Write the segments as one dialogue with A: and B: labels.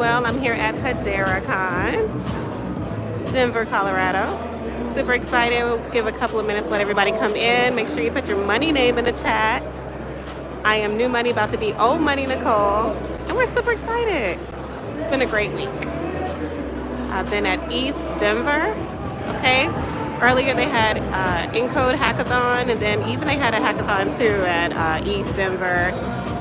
A: Well, I'm here at HederaCon, Denver, Colorado. Super excited. We'll give a couple of minutes, let everybody come in. Make sure you put your money name in the chat. I am New Money, about to be Old Money Nicole, and we're super excited. It's been a great week. I've been at ETH Denver, okay? Earlier they had Encode Hackathon, and then even they had a hackathon too at ETH Denver,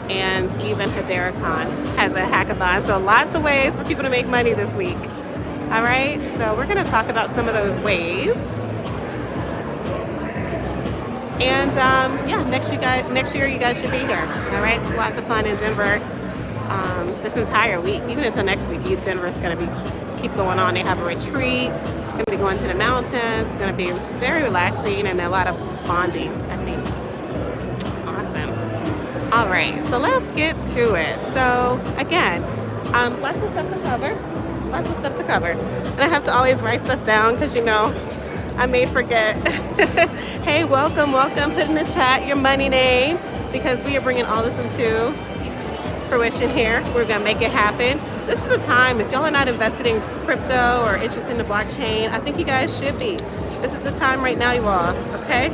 A: and even HederaCon has a hackathon. So lots of ways for people to make money this week. All right, so we're gonna talk about some of those ways. And yeah, next year you guys should be here. All right, it's lots of fun in Denver this entire week, even until next week. ETH Denver is gonna keep going on. They have a retreat. Going to be going to the mountains. It's going to be very relaxing and a lot of bonding, I think. Awesome. All right, so let's get to it. So again, lots of stuff to cover. Lots of stuff to cover. And I have to always write stuff down because, you know, I may forget. Hey, welcome. Put in the chat your money name because we are bringing all this into fruition here. We're going to make it happen. This is the time, if y'all are not invested in crypto or interested in the blockchain, I think you guys should be. This is the time right now, you all, okay?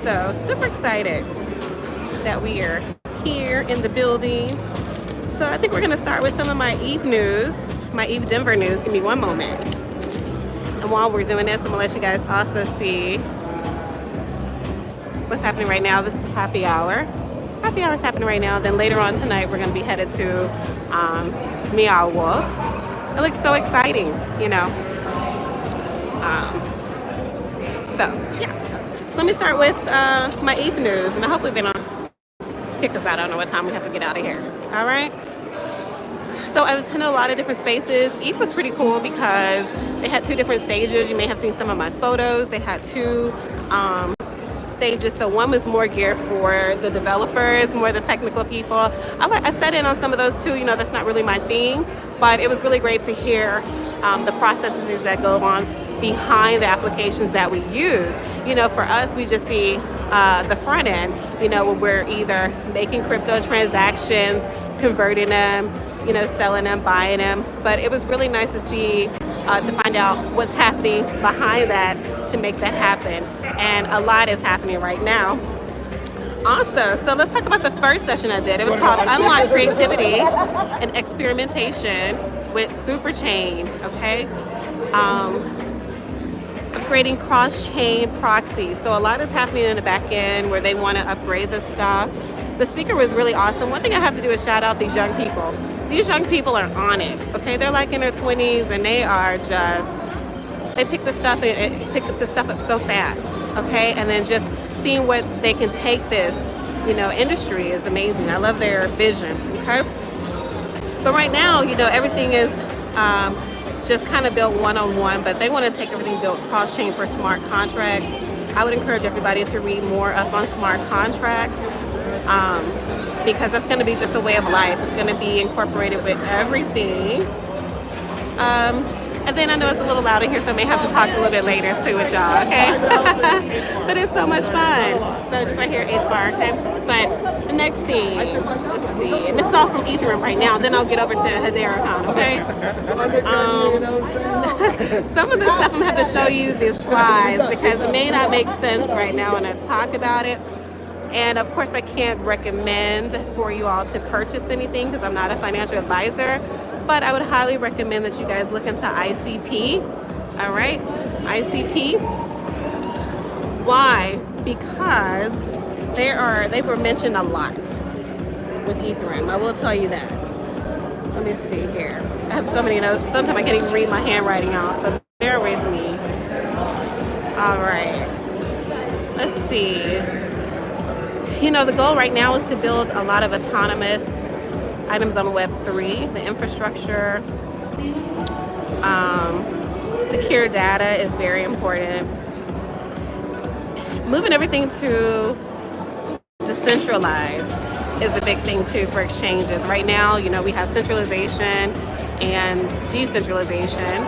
A: So, super excited that we are here in the building. So I think we're gonna start with some of my ETH news, my ETH Denver news. Give me one moment. And while we're doing this, I'm gonna let you guys also see what's happening right now. This is happy hour. Happy hour is happening right now. Then later on tonight, we're gonna be headed to Meow Wolf. It looks so exciting, you know. So yeah. So let me start with my ETH news, and hopefully they don't kick us out. I don't know what time we have to get out of here. All right. So I've attended a lot of different spaces. ETH was pretty cool because they had two different stages. You may have seen some of my photos. They had two stages. So one was more geared for the developers, more the technical people. I sat in on some of those too. You know, that's not really my thing, but it was really great to hear the processes that go on behind the applications that we use. You know, for us, we just see the front end, you know, when we're either making crypto transactions, converting them, you know, selling them, buying them. But it was really nice to see, to find out what's happening behind that to make that happen. And a lot is happening right now. Also, so let's talk about the first session I did. It was called Unlock Creativity and Experimentation with Superchain, okay? Upgrading cross-chain proxies. So a lot is happening in the back end where they want to upgrade this stuff. The speaker was really awesome. One thing I have to do is shout out these young people. These young people are on it, okay? They're like in their 20s and they are just, they pick the stuff up so fast, okay? And then just seeing what they can take this, you know, industry is amazing. I love their vision, okay? But right now, you know, everything is just kind of built one-on-one, but they want to take everything built cross-chain for smart contracts. I would encourage everybody to read more up on smart contracts. Because that's going to be just a way of life. It's going to be incorporated with everything. And then I know it's a little loud in here, so I may have to talk a little bit later too with y'all, okay? But it's so much fun. So just right here, H-bar, okay? But the next thing, let's see, and this is all from Ethereum right now, then I'll get over to HederaCon, okay? Some of the stuff I'm going to have to show you these slides because it may not make sense right now when I talk about it. And of course, I can't recommend for you all to purchase anything because I'm not a financial advisor, but I would highly recommend that you guys look into ICP, all right? ICP. Why? Because they were mentioned a lot with Ethereum. I will tell you that. Let me see here. I have so many notes. Sometimes I can't even read my handwriting out, so bear with me. All right. Let's see. You know, the goal right now is to build a lot of autonomous items on Web3, the infrastructure. Secure data is very important. Moving everything to decentralized is a big thing too for exchanges. Right now, you know, we have centralization and decentralization.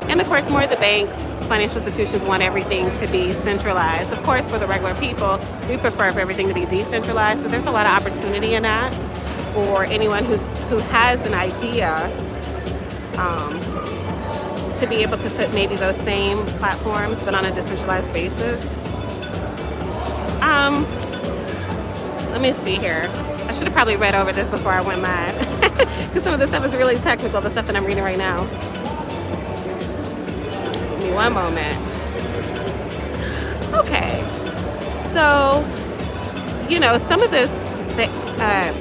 A: And of course, more of the banks, financial institutions want everything to be centralized. Of course, for the regular people, we prefer for everything to be decentralized. So there's a lot of opportunity in that for anyone who has an idea to be able to put maybe those same platforms, but on a decentralized basis. Let me see here. I should have probably read over this before I went live, because some of this stuff is really technical, the stuff that I'm reading right now. Give me one moment. Okay, so, you know, some of this, the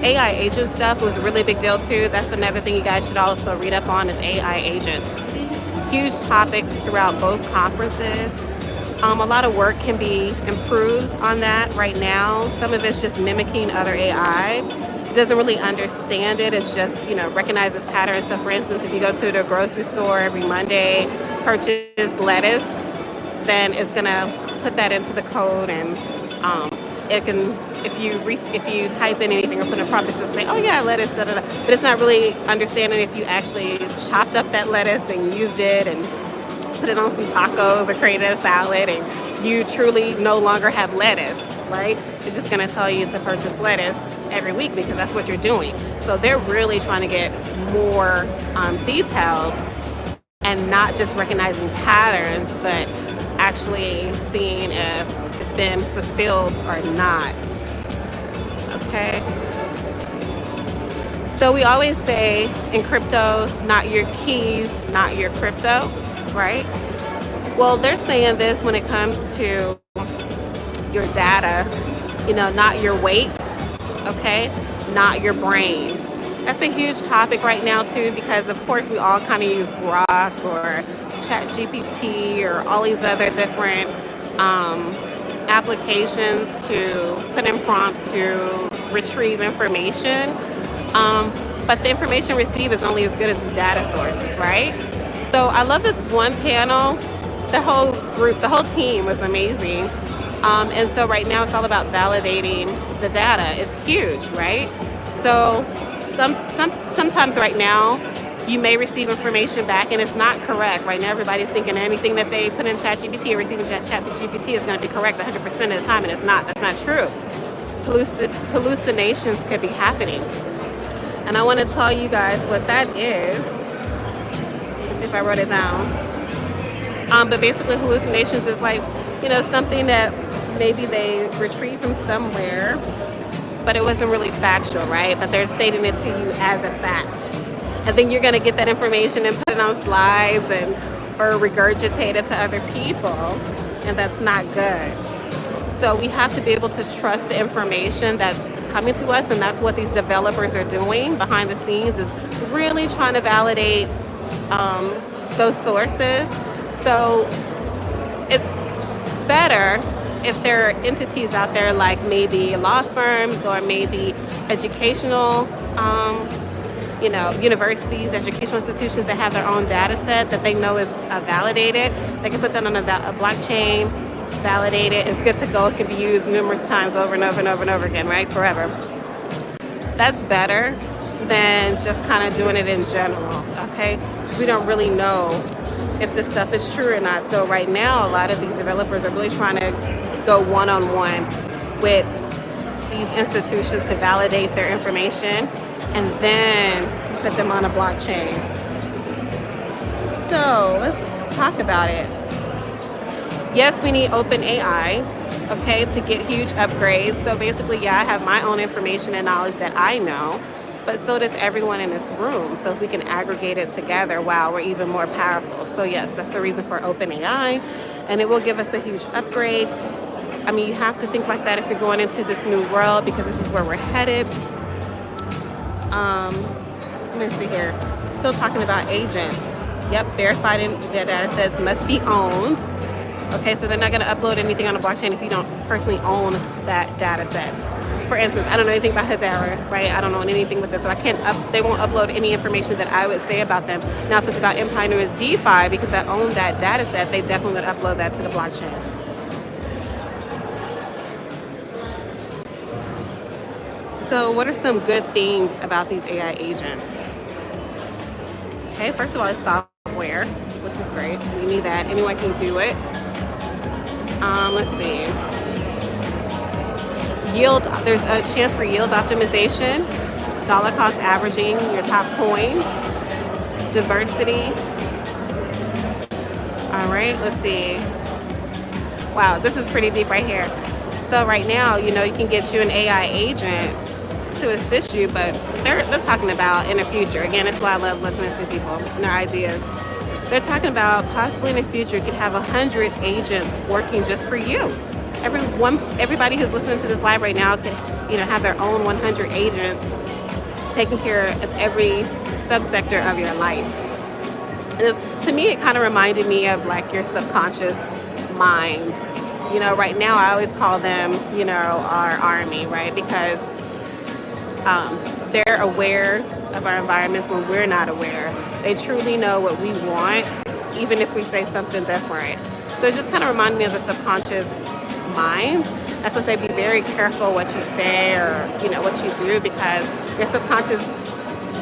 A: AI agent stuff was a really big deal too. That's another thing you guys should also read up on, is AI agents. Huge topic throughout both conferences. A lot of work can be improved on that right now. Some of it's just mimicking other AI. It doesn't really understand it. It's just, you know, recognizes patterns. So for instance, if you go to the grocery store every Monday, purchase lettuce, then it's gonna put that into the code, and it can, if you type in anything or put in a prompt, it's just say, oh yeah, lettuce, da, da, da. But it's not really understanding if you actually chopped up that lettuce and used it and put it on some tacos or created a salad, and you truly no longer have lettuce, right? It's just gonna tell you to purchase lettuce every week because that's what you're doing. So they're really trying to get more detailed and not just recognizing patterns, but actually seeing if it's been fulfilled or not. Okay. So we always say in crypto, not your keys, not your crypto, right? Well, they're saying this when it comes to your data, you know, not your weights, okay? Not your brain. That's a huge topic right now too, because of course we all kind of use Grok or ChatGPT or all these other different applications to put in prompts to retrieve information. But the information received is only as good as its data sources, right? So I love this one panel. The whole group, the whole team was amazing. And so right now it's all about validating the data. It's huge, right? So sometimes right now you may receive information back and it's not correct. Right now everybody's thinking anything that they put in ChatGPT or receiving ChatGPT is going to be correct 100% of the time, and it's not. That's not true. Hallucinations could be happening. And I want to tell you guys what that is. Let's see if I wrote it down. But basically hallucinations is like, you know, something that maybe they retrieved from somewhere, but it wasn't really factual, right? But they're stating it to you as a fact. And then you're going to get that information and put it on slides or regurgitate it to other people, and that's not good. So we have to be able to trust the information that's coming to us, and that's what these developers are doing behind the scenes, is really trying to validate those sources. So it's better if there are entities out there like maybe law firms or maybe educational you know, universities, educational institutions that have their own data set that they know is validated. They can put that on a blockchain, validate it. It's good to go. It can be used numerous times over and over and over and over again, right? Forever. That's better than just kind of doing it in general, okay? Because we don't really know if this stuff is true or not. So right now, a lot of these developers are really trying to go one-on-one with these institutions to validate their information and then put them on a blockchain. So let's talk about it. Yes, we need open AI, okay, to get huge upgrades. So basically, yeah, I have my own information and knowledge that I know, but so does everyone in this room. So if we can aggregate it together, wow, we're even more powerful. So yes, that's the reason for open AI, and it will give us a huge upgrade. I mean, you have to think like that if you're going into this new world, because this is where we're headed. Let me see here. Still talking about agents. Yep, verified data sets must be owned. Okay, so they're not going to upload anything on a blockchain if you don't personally own that data set. For instance, I don't know anything about Hedera, right? I don't know anything with this, so I can't they won't upload any information that I would say about them. Now, if it's about EMPIRENEURS DeFi, because I own that data set, they definitely would upload that to the blockchain. So what are some good things about these AI agents? Okay, first of all, it's software, which is great. We need that. Anyone can do it. Let's see. Yield, there's a chance for yield optimization, dollar cost averaging your top coins. diversity. All right, let's see. Wow, this is pretty deep right here. So right now, you can get you an AI agent to assist you, but they're talking about in the future. Again, that's why I love listening to people and their ideas. They're talking about possibly in the future you could have 100 agents working just for you. Everybody who's listening to this live right now could, have their own 100 agents taking care of every subsector of your life. To me, it kind of reminded me of like your subconscious mind. Right now I always call them, our army, right? Because they're aware of our environments when we're not aware. They truly know what we want, even if we say something different. So it just kind of reminded me of the subconscious mind. That's why I say be very careful what you say or, what you do, because your subconscious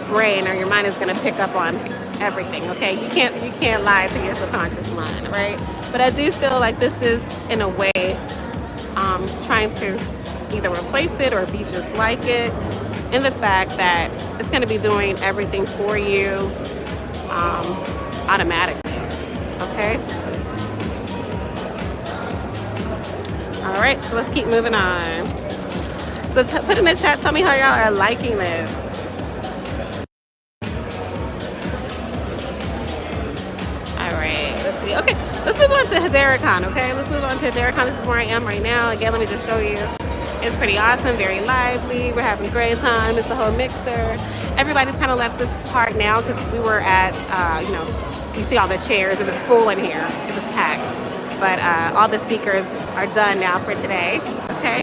A: brain or your mind is going to pick up on everything, okay? You can't lie to your subconscious mind, right? But I do feel like this is, in a way, trying to either replace it or be just like it, in the fact that it's going to be doing everything for you automatically, okay? All right, so let's keep moving on. So put in the chat, tell me how y'all are liking this. Okay, let's move on to HederaCon, okay? Let's move on to HederaCon. This is where I am right now. Again, let me just show you. It's pretty awesome, very lively. We're having a great time. It's the whole mixer. Everybody's kind of left this part now because we were at, you see all the chairs. It was full in here. It was packed. But all the speakers are done now for today, okay?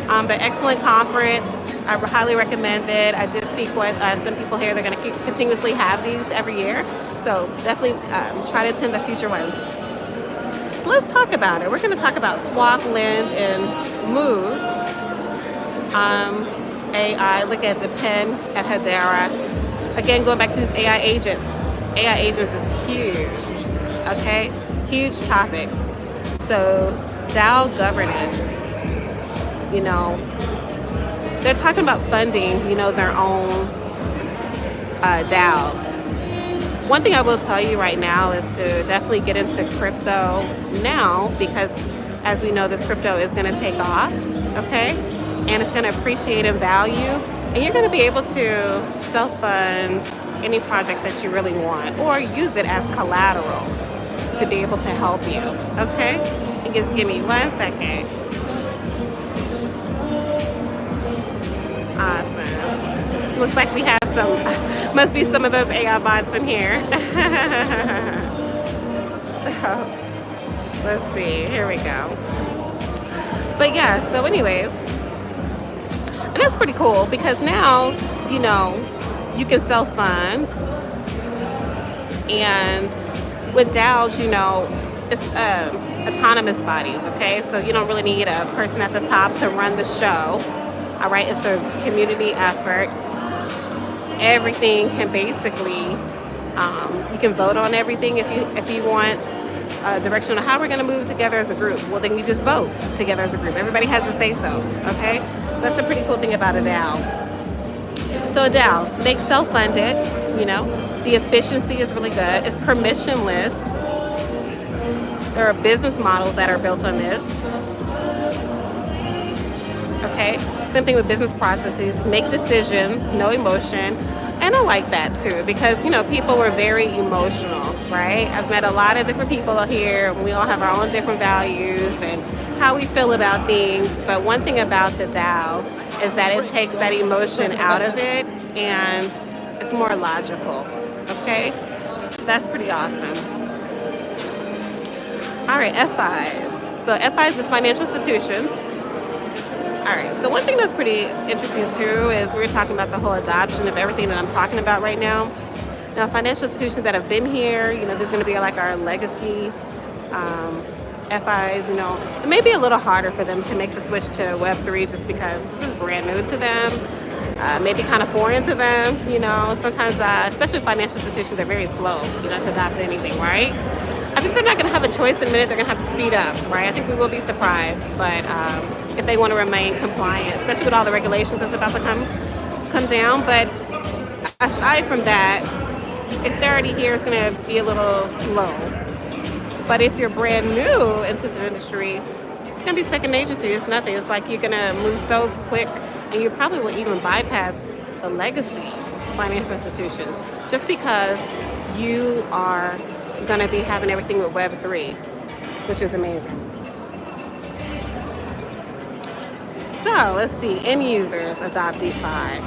A: But excellent conference. I highly recommend it. I did speak with some people here. They're going to continuously have these every year. So definitely try to attend the future ones. So let's talk about it. We're going to talk about Swap, Lend, and Move. AI, look at Depend, at Hedera. Again, going back to these AI agents. AI agents is huge, okay? Huge topic. So DAO governance, they're talking about funding, their own DAOs. One thing I will tell you right now is to definitely get into crypto now, because as we know, this crypto is going to take off, okay? And it's going to appreciate in value. And you're going to be able to self-fund any project that you really want, or use it as collateral to be able to help you, okay? And just give me 1 second. Awesome. Looks like we have must be some of those AI bots in here. So, let's see, here we go. But yeah, so anyways, and that's pretty cool because now, you can self-fund, and with DAOs, it's autonomous bodies, okay? So you don't really need a person at the top to run the show, all right? It's a community effort. Everything can basically, you can vote on everything if you want a direction on how we're going to move together as a group. Well, then you just vote together as a group. Everybody has to say so, okay? That's a pretty cool thing about a DAO. So a DAO, make self-funded, the efficiency is really good. It's permissionless. There are business models that are built on this. Okay, same thing with business processes. Make decisions, no emotion. And I like that too, because people were very emotional, right? I've met a lot of different people here. We all have our own different values and how we feel about things. But one thing about the DAO is that it takes that emotion out of it and it's more logical. Okay, so that's pretty awesome. All right, FIs. So FIs is financial institutions. All right, so one thing that's pretty interesting too is we're talking about the whole adoption of everything that I'm talking about right now. Now, financial institutions that have been here, there's going to be like our legacy FIs, it may be a little harder for them to make the switch to Web3 just because this is brand new to them, maybe kind of foreign to them, sometimes, especially financial institutions are very slow, to adopt anything, right? I think they're not going to have a choice in a minute. They're going to have to speed up, right? I think we will be surprised, but if they want to remain compliant, especially with all the regulations that's about to come down. But aside from that, if they're already here, it's going to be a little slow. But if you're brand new into the industry, it's going to be second nature to you. It's nothing. It's like you're going to move so quick, and you probably will even bypass the legacy financial institutions just because you are going to be having everything with Web3, which is amazing. So let's see, end users adopt DeFi.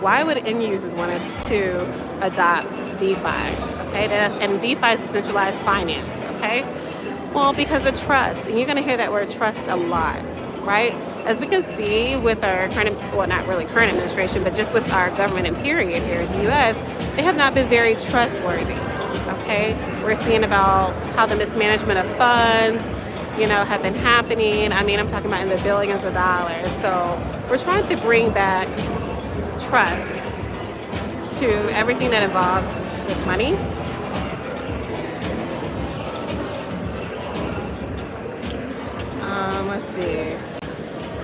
A: Why would end users want to adopt DeFi? Okay, and DeFi is decentralized finance. Okay, well, because of trust, and you're going to hear that word trust a lot, right? As we can see with our current, well, not really current administration, but just with our government and period here in the U.S., they have not been very trustworthy. Okay, we're seeing about how the mismanagement of funds, have been happening. I mean, I'm talking about in the billions of dollars. So we're trying to bring back trust to everything that involves with money. Let's see.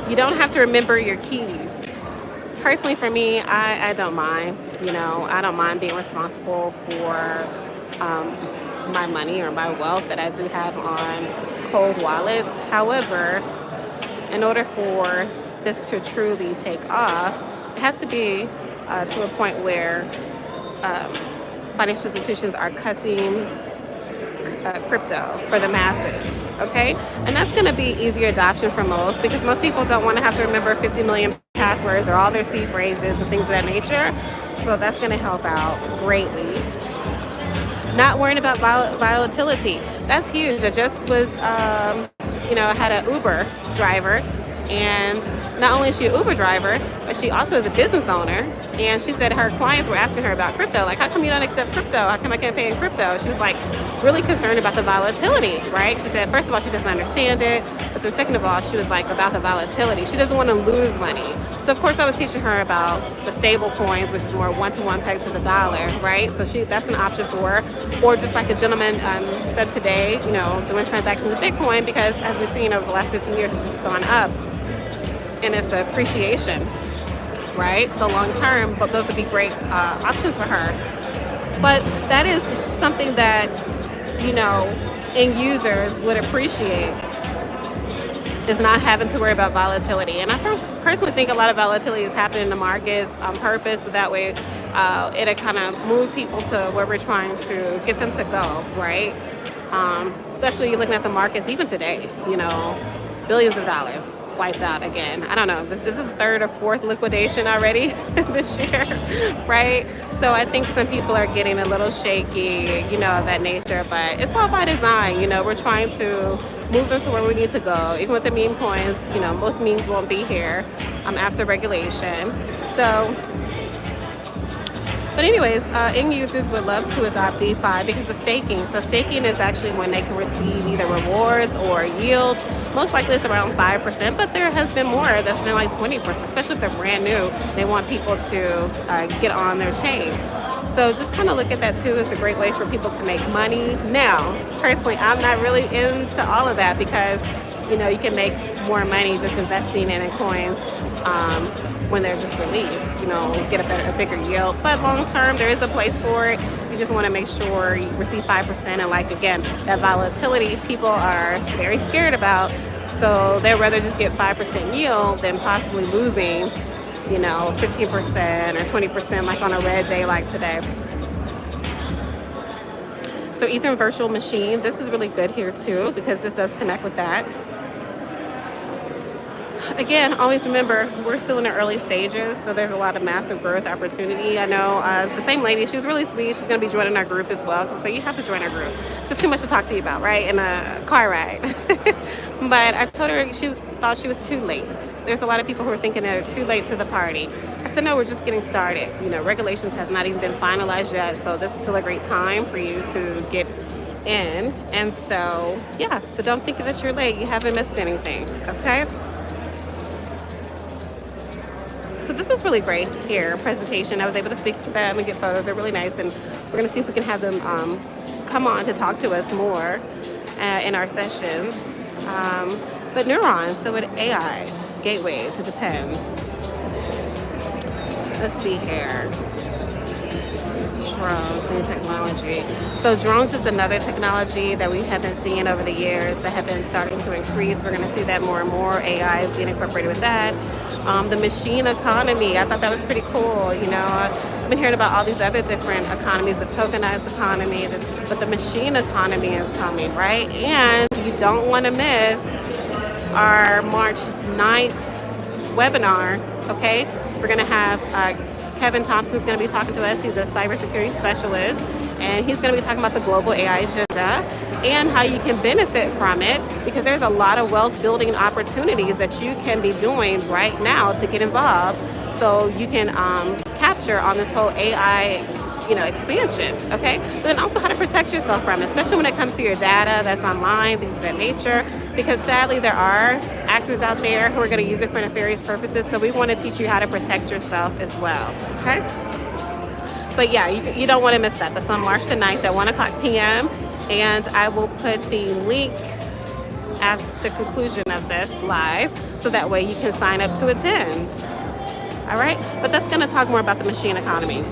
A: You don't have to remember your keys. Personally, for me, I don't mind. I don't mind being responsible for my money or my wealth that I do have on cold wallets. However, in order for this to truly take off, it has to be to a point where financial institutions are cussing crypto for the masses, okay? And that's going to be easier adoption for most because most people don't want to have to remember 50 million passwords or all their C phrases and things of that nature. So that's going to help out greatly. Not worrying about volatility. That's huge. I just was, I had an Uber driver, and not only is she an Uber driver, but she also is a business owner. And she said her clients were asking her about crypto. Like, how come you don't accept crypto? How come I can't pay in crypto? She was like really concerned about the volatility, right? She said, first of all, she doesn't understand it. But then second of all, she was like about the volatility. She doesn't want to lose money. So of course I was teaching her about the stable coins, which is more one-to-one pegged to the dollar, right? So that's an option for her. Or just like a gentleman said today, doing transactions with Bitcoin, because as we've seen over the last 15 years, it's just gone up. And it's appreciation, right? So long term, but those would be great options for her. But that is something that, end users would appreciate, is not having to worry about volatility. And I personally think a lot of volatility is happening in the markets on purpose. So that way it'll kind of move people to where we're trying to get them to go, right? Especially looking at the markets, even today, billions of dollars wiped out again. I don't know, this is the third or fourth liquidation already this year, right? So I think some people are getting a little shaky, of that nature, but it's all by design. We're trying to move them to where we need to go. Even with the meme coins, most memes won't be here after regulation. So, but anyways, end users would love to adopt DeFi because of staking. So staking is actually when they can receive either rewards or yield. Most likely it's around 5%, but there has been more that's been like 20%, especially if they're brand new. They want people to get on their chain. So just kind of look at that too as a great way for people to make money. Now, personally, I'm not really into all of that because, you can make more money just investing in coins when they're just released, get a bigger yield. But long term, there is a place for it. You just want to make sure you receive 5%. And like, again, that volatility people are very scared about. So they'd rather just get 5% yield than possibly losing, 15% or 20% like on a red day like today. So Ether Virtual Machine, this is really good here too because this does connect with that. Again, always remember, we're still in the early stages, so there's a lot of massive growth opportunity. I know the same lady, she was really sweet. She's going to be joining our group as well. So you have to join our group. It's just too much to talk to you about, right, in a car ride. But I told her she thought she was too late. There's a lot of people who are thinking they're too late to the party. I said, no, we're just getting started. Regulations has not even been finalized yet, so this is still a great time for you to get in. And so, yeah, so don't think that you're late. You haven't missed anything, okay? So this is really great here, presentation. I was able to speak to them and get photos. They're really nice, and we're going to see if we can have them come on to talk to us more in our sessions. But neurons, so an AI gateway to depends. Let's see here. drones, new technology. So drones is another technology that we have been seeing over the years that have been starting to increase. We're going to see that more and more. AI is being incorporated with that. The machine economy, I thought that was pretty cool. I've been hearing about all these other different economies, the tokenized economy, but the machine economy is coming, right? And you don't want to miss our March 9th webinar, okay? We're going to have Kevin Thompson's going to be talking to us. He's a cybersecurity specialist, and he's going to be talking about the global AI agenda and how you can benefit from it, because there's a lot of wealth building opportunities that you can be doing right now to get involved, so you can capture on this whole AI expansion, okay? But then also how to protect yourself from it, especially when it comes to your data that's online, things of that nature, because sadly there are actors out there who are going to use it for nefarious purposes, so we want to teach you how to protect yourself as well, okay? But yeah, you don't want to miss that. That's on March the 9th at 1 o'clock p.m. And I will put the link at the conclusion of this live, so that way you can sign up to attend. All right? But that's going to talk more about the machine economy.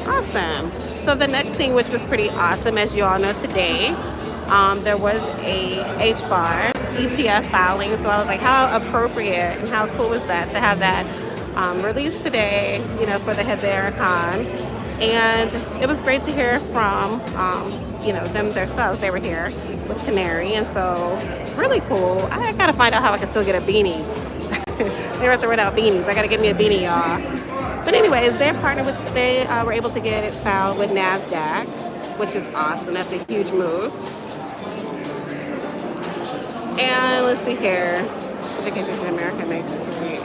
A: Awesome. So the next thing, which was pretty awesome, as you all know today, there was a HBAR ETF filing. So I was like, how appropriate and how cool was that to have that released today, for the Hedera-Con. And it was great to hear from, them themselves. They were here with Canary, and so really cool. I gotta find out how I can still get a beanie. They were throwing out beanies. I gotta get me a beanie, y'all. But anyways, they were able to get it filed with NASDAQ, which is awesome. That's a huge move. And let's see here. Education in America makes it great.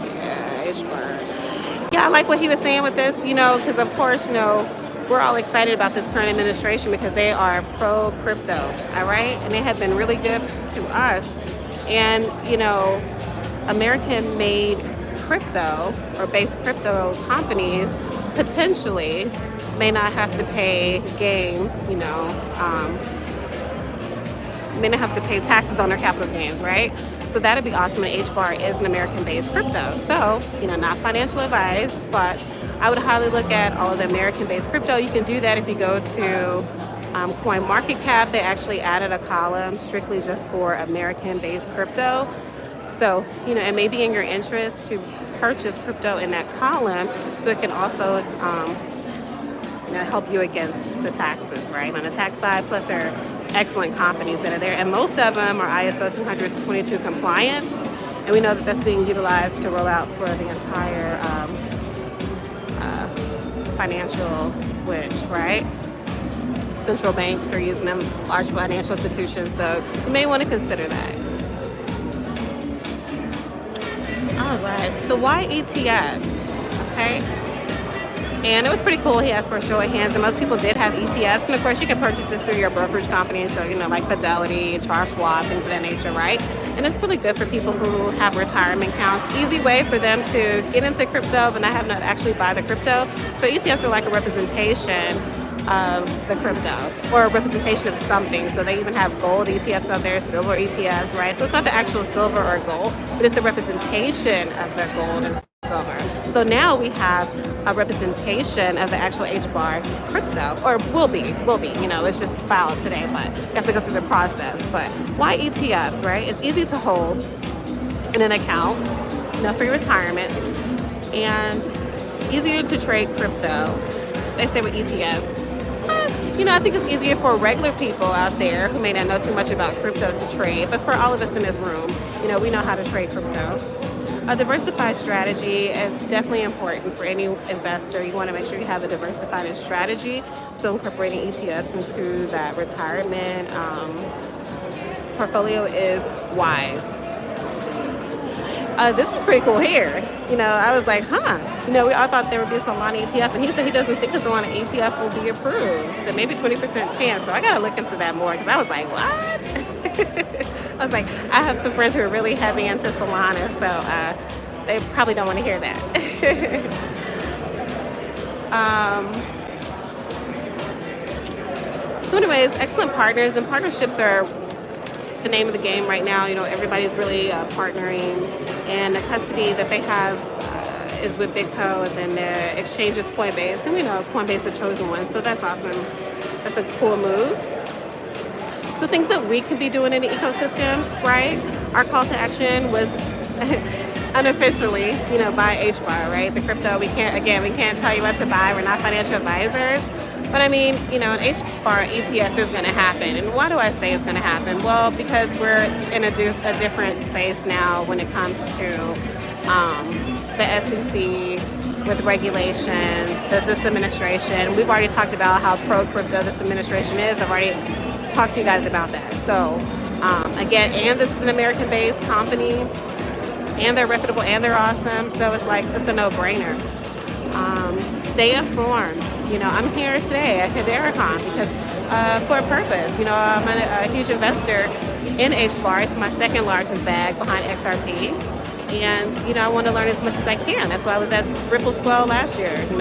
A: Yeah, I like what he was saying with this, because of course, we're all excited about this current administration because they are pro-crypto, all right? And they have been really good to us. And, American-made crypto or based crypto companies potentially may not have to pay gains, may not have to pay taxes on their capital gains, right? So that'd be awesome. And HBAR is an American-based crypto. So, not financial advice, but I would highly look at all of the American-based crypto. You can do that if you go to CoinMarketCap. They actually added a column strictly just for American-based crypto. So, it may be in your interest to purchase crypto in that column, so it can also help you against the taxes, right? On the tax side, plus there are excellent companies that are there, and most of them are ISO 222 compliant, and we know that that's being utilized to roll out for the entire financial switch, right? Central banks are using them, large financial institutions, so you may want to consider that. All right, so why ETFs? Okay. And it was pretty cool. He asked for a show of hands, and most people did have ETFs. And of course, you can purchase this through your brokerage company, so like Fidelity, Charles Schwab, things of that nature, right? And it's really good for people who have retirement accounts. Easy way for them to get into crypto, but not have to actually buy the crypto. So ETFs are like a representation of the crypto, or a representation of something. So they even have gold ETFs out there, silver ETFs, right? So it's not the actual silver or gold, but it's a representation of the gold and silver. So now we have a representation of the actual HBAR crypto, or will be, it's just filed today, but you have to go through the process. But why ETFs, right? It's easy to hold in an account, for your retirement, and easier to trade crypto. They say with ETFs. I think it's easier for regular people out there who may not know too much about crypto to trade, but for all of us in this room, we know how to trade crypto. A diversified strategy is definitely important for any investor. You want to make sure you have a diversified strategy, so incorporating ETFs into that retirement portfolio is wise. This was pretty cool here. I was like, we all thought there would be a Solana ETF, and he said he doesn't think a Solana ETF will be approved. He said maybe 20% chance. So I got to look into that more, because I was like, what? I was like, I have some friends who are really heavy into Solana, so they probably don't want to hear that. So anyways, excellent partners, and partnerships are the name of the game right now. Everybody's really partnering, and the custody that they have is with BitCo, and then the exchange is Coinbase, and we know Coinbase is the chosen one, so that's awesome. That's a cool move. So things that we could be doing in the ecosystem, right? Our call to action was unofficially, buy HBAR, right? The crypto, we can't tell you what to buy. We're not financial advisors. But I mean, an HBAR ETF is going to happen. And why do I say it's going to happen? Well, because we're in a different space now when it comes to the SEC with regulations, this administration. We've already talked about how pro-crypto this administration is. I've already talked to you guys about that. So again, and this is an American-based company, and they're reputable, and they're awesome. So it's a no-brainer. Stay informed. I'm here today at HederaCon because for a purpose. I'm a huge investor in HBAR. It's my second largest bag behind XRP. And, I want to learn as much as I can. That's why I was at Ripple Swell last year, and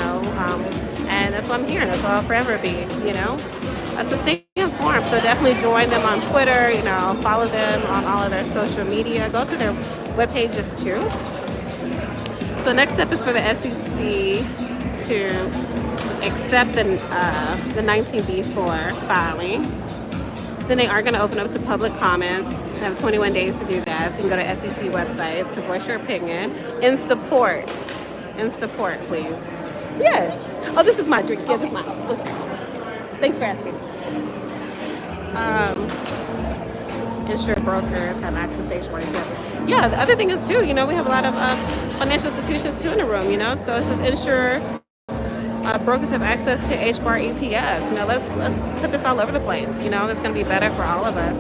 A: that's why I'm here. And that's why I'll forever be, So stay informed. So definitely join them on Twitter, follow them on all of their social media. Go to their web pages too. So next step is for the SEC to accept the 19B4 filing. Then they are going to open up to public comments. They have 21 days to do that. So you can go to SEC website to voice your opinion in support. In support, please. Yes. Oh, this is my drink. Yeah, this is mine. Thanks for asking. Insured brokers have access to HBAR ETFs. Yeah, the other thing is too, we have a lot of financial institutions too in the room, So it says insured brokers have access to HBAR ETFs. Let's put this all over the place. That's going to be better for all of us.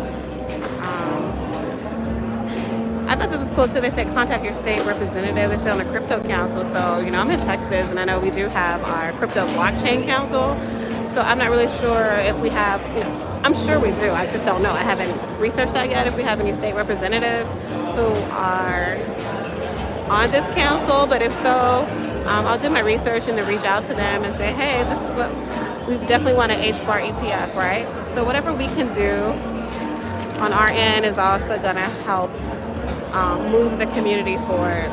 A: I thought this was cool too. They said contact your state representative. They said on the crypto council. So I'm in Texas, and I know we do have our crypto blockchain council. So I'm not really sure if we have. I'm sure we do. I just don't know. I haven't researched that yet. If we have any state representatives who are on this council, but if so, I'll do my research and then reach out to them and say, hey, this is what we definitely want an HBAR ETF, right? So whatever we can do on our end is also going to help move the community forward.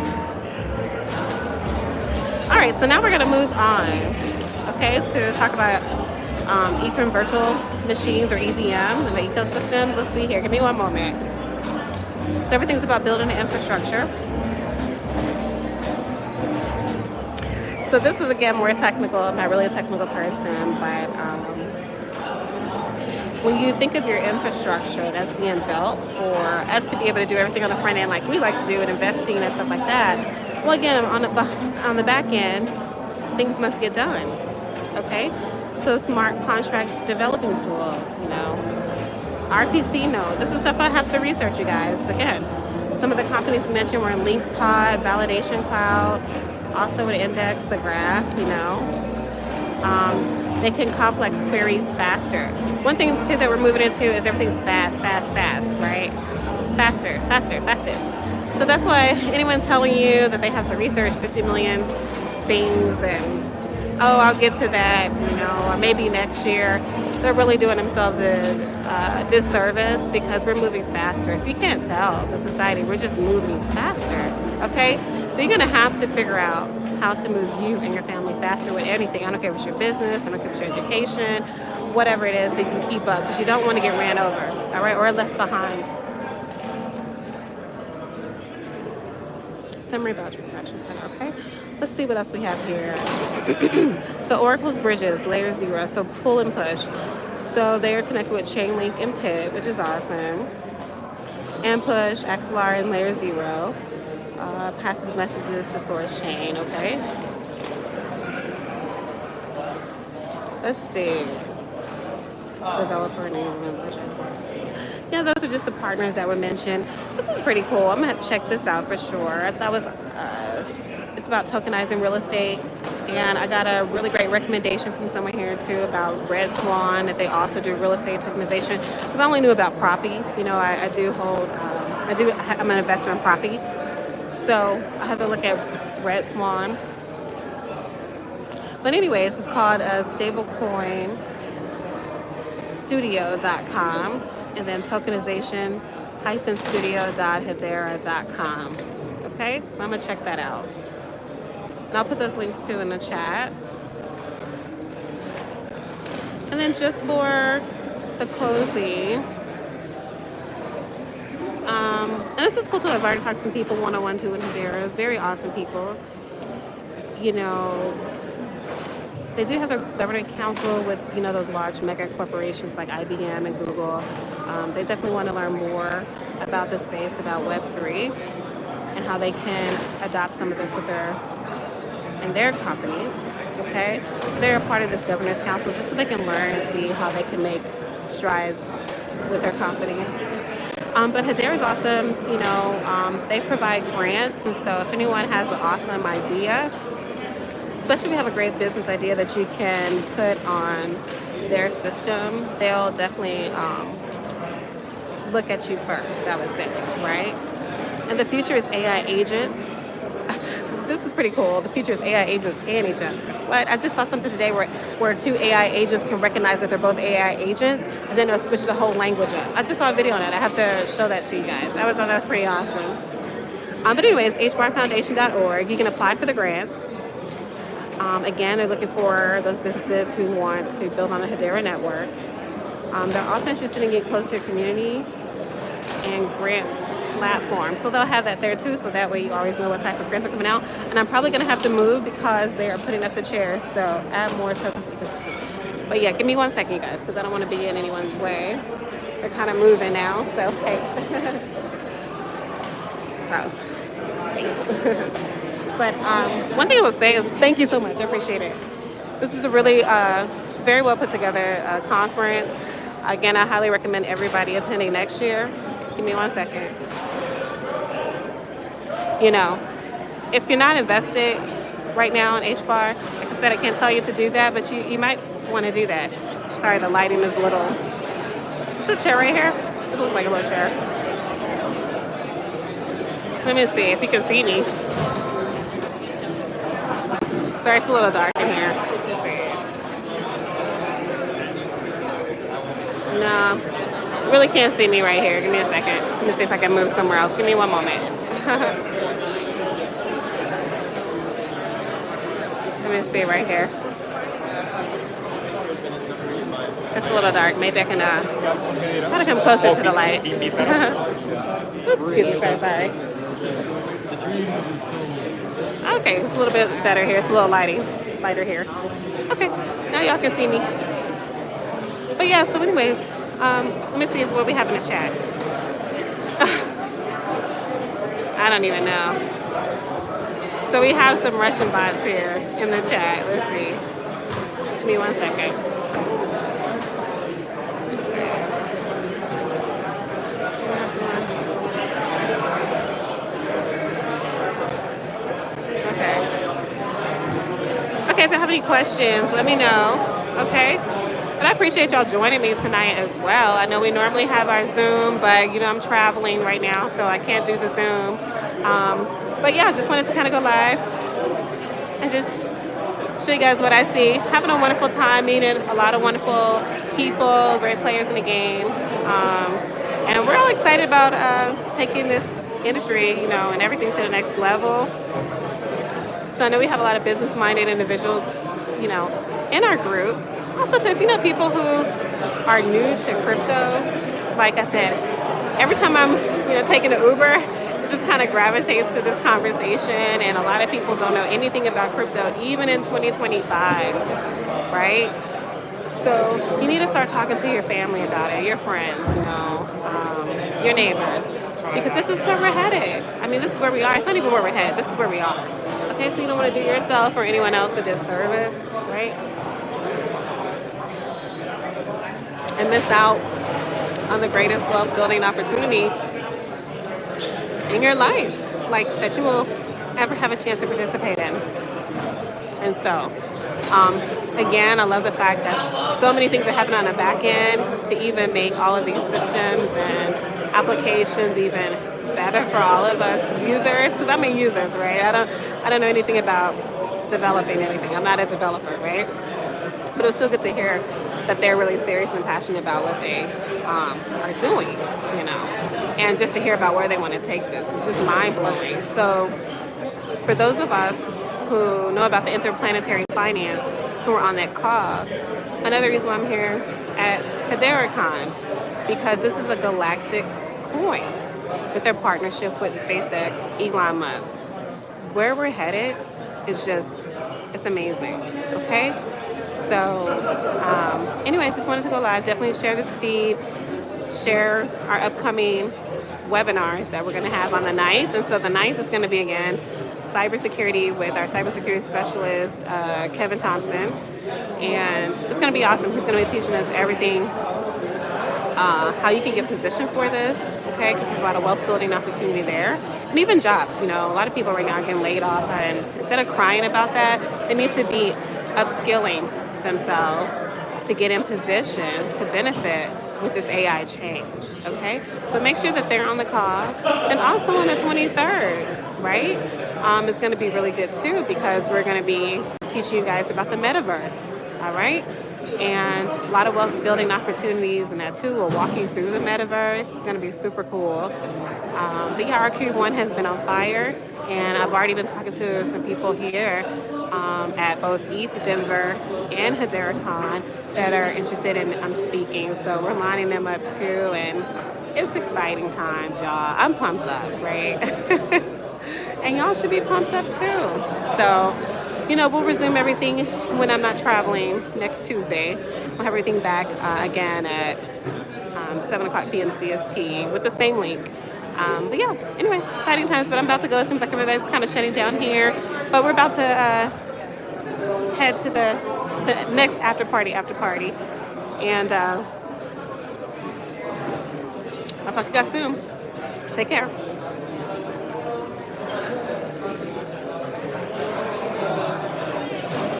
A: All right, so now we're going to move on, okay, to talk about Ethereum virtual machines or EVM in the ecosystem. Let's see here. Give me one moment. So everything's about building the infrastructure. So this is, again, more technical. I'm not really a technical person, but when you think of your infrastructure that's being built for us to be able to do everything on the front end like we like to do and investing and stuff like that, well, again, on the back end, things must get done, okay? So smart contract developing tools, RPC node. This is stuff I have to research, you guys. Again, some of the companies mentioned were LinkPod, Validation Cloud, also would index the graph, They can complex queries faster. One thing, too, that we're moving into is everything's fast, right? Fastest. So that's why anyone telling you that they have to research 50 million things and, I'll get to that, or maybe next year, they're really doing themselves a disservice because we're moving faster. If you can't tell, the society, we're just moving faster, okay? So you're going to have to figure out how to move you and your family faster with anything. I don't care if it's your business, I don't care if it's your education, whatever it is, so you can keep up because you don't want to get ran over, all right, or left behind. Summary about Transaction Center, okay? Let's see what else we have here. So Oracle's bridges, layer 0, so pull and push. So they are connected with Chainlink and PIT, which is awesome. And push, XLR and layer 0. Passes messages to source chain, okay? Let's see. Developer enablement version. Yeah, those are just the partners that were mentioned. This is pretty cool. I'm gonna check this out for sure. That was it's about tokenizing real estate, and I got a really great recommendation from someone here too about Red Swan, that they also do real estate tokenization. Because I only knew about Proppy. I do hold. I'm an investor in Proppy, so I have to look at Red Swan. But anyways, it's called stablecoinstudio.com, and then tokenization-studio.hedera.com. Okay, so I'm gonna check that out. And I'll put those links too in the chat. And then just for the closing, and this was cool too. I've already talked to some people one-on-one too in Hedera. Very awesome people. You know, they do have their governing council with, you know, those large mega corporations like IBM and Google. They definitely want to learn more about the space, about Web3, and how they can adopt some of this with their companies. Okay, so they're a part of this governance council just so they can learn and see how they can make strides with their company. But Hedera is awesome. You know, they provide grants, and so if anyone has an awesome idea, especially if you have a great business idea that you can put on their system, they'll definitely look at you first, I would say, right? And the future is AI agents. This is pretty cool. The future is AI agents paying each other. But I just saw something today where two AI agents can recognize that they're both AI agents, and then they'll switch the whole language up. I just saw a video on it. I have to show that to you guys. I thought that was pretty awesome. But anyways, hbarfoundation.org. You can apply for the grants. Again, they're looking for those businesses who want to build on the Hedera network. They're also interested in getting close to your community and grant platforms. So they'll have that there too, so that way you always know what type of grants are coming out. And I'm probably going to have to move because they are putting up the chairs, so add more tokens ecosystem. But yeah, give me 1 second, you guys, because I don't want to be in anyone's way. They're kind of moving now, so hey. So, thanks. But one thing I will say is thank you so much. I appreciate it. This is a really very well put together conference. Again, I highly recommend everybody attending next year. Give me 1 second. You know, if you're not invested right now in HBAR, like I said, I can't tell you to do that, but you might want to do that. Sorry, the lighting is a little... It's a chair right here. This looks like a little chair. Let me see if you can see me. Sorry, it's a little dark in here. Let's see. No, really can't see me right here. Give me a second. Let me see if I can move somewhere else. Give me 1 moment. Let me see right here. It's a little dark. Maybe I can try to come closer to the light. Oops, excuse me. Sorry. Okay, it's a little bit better here. It's a little lighter here. Okay, now y'all can see me. But yeah, so anyways, let me see what we have in the chat. I don't even know. So we have some Russian bots here in the chat. Let's see. Give me 1 second. Let's see. Okay. Okay, if you have any questions, let me know. Okay? But I appreciate y'all joining me tonight as well. I know we normally have our Zoom, but you know I'm traveling right now, so I can't do the Zoom. But yeah, I just wanted to kind of go live and just show you guys what I see. Having a wonderful time, meeting a lot of wonderful people, great players in the game. And we're all excited about taking this industry, you know, and everything to the next level. So I know we have a lot of business-minded individuals, you know, in our group. Also, too, if you know people who are new to crypto, like I said, every time I'm, you know, taking an Uber, it just kind of gravitates to this conversation, and a lot of people don't know anything about crypto, even in 2025, right? So you need to start talking to your family about it, your friends, you know, your neighbors, because this is where we're headed. I mean, this is where we are. It's not even where we're headed. This is where we are. Okay, so you don't want to do yourself or anyone else a disservice, right? And miss out on the greatest wealth building opportunity in your life, like that you will ever have a chance to participate in. And so, again, I love the fact that so many things are happening on the back end to even make all of these systems and applications even better for all of us users, because I'm a user, right? I don't know anything about developing anything. I'm not a developer, right? But it was still good to hear that they're really serious and passionate about what they are doing, you know, and just to hear about where they want to take this, it's just mind-blowing. So for those of us who know about the interplanetary finance who are on that call. Another reason why I'm here at HederaCon, because this is a galactic coin with their partnership with SpaceX, Elon Musk. Where we're headed is just, it's amazing, okay? So, anyways, just wanted to go live. Definitely share this feed, share our upcoming webinars that we're going to have on the 9th. And so the 9th is going to be, again, cybersecurity with our cybersecurity specialist, Kevin Thompson. And it's going to be awesome. He's going to be teaching us everything, how you can get positioned for this, okay? Because there's a lot of wealth building opportunity there. And even jobs, you know, a lot of people right now are getting laid off. And instead of crying about that, they need to be upskilling themselves to get in position to benefit with this AI change, okay? So make sure that they're on the call. And also on the 23rd, right? It's going to be really good too, because we're going to be teaching you guys about the metaverse, all right? And a lot of wealth building opportunities in that too. We'll walk you through the metaverse. It's going to be super cool. The RQ1 has been on fire, and I've already been talking to some people here at both ETH Denver and HederaCon that are interested in speaking. So we're lining them up too, and it's exciting times, y'all. I'm pumped up, right? And y'all should be pumped up too. So, you know, we'll resume everything when I'm not traveling next Tuesday. We'll have everything back again at 7 o'clock p.m. CST with the same link. But yeah, anyway, exciting times, but I'm about to go. It seems like everything's kind of shutting down here. But we're about to head to the next after party. And I'll talk to you guys soon. Take care.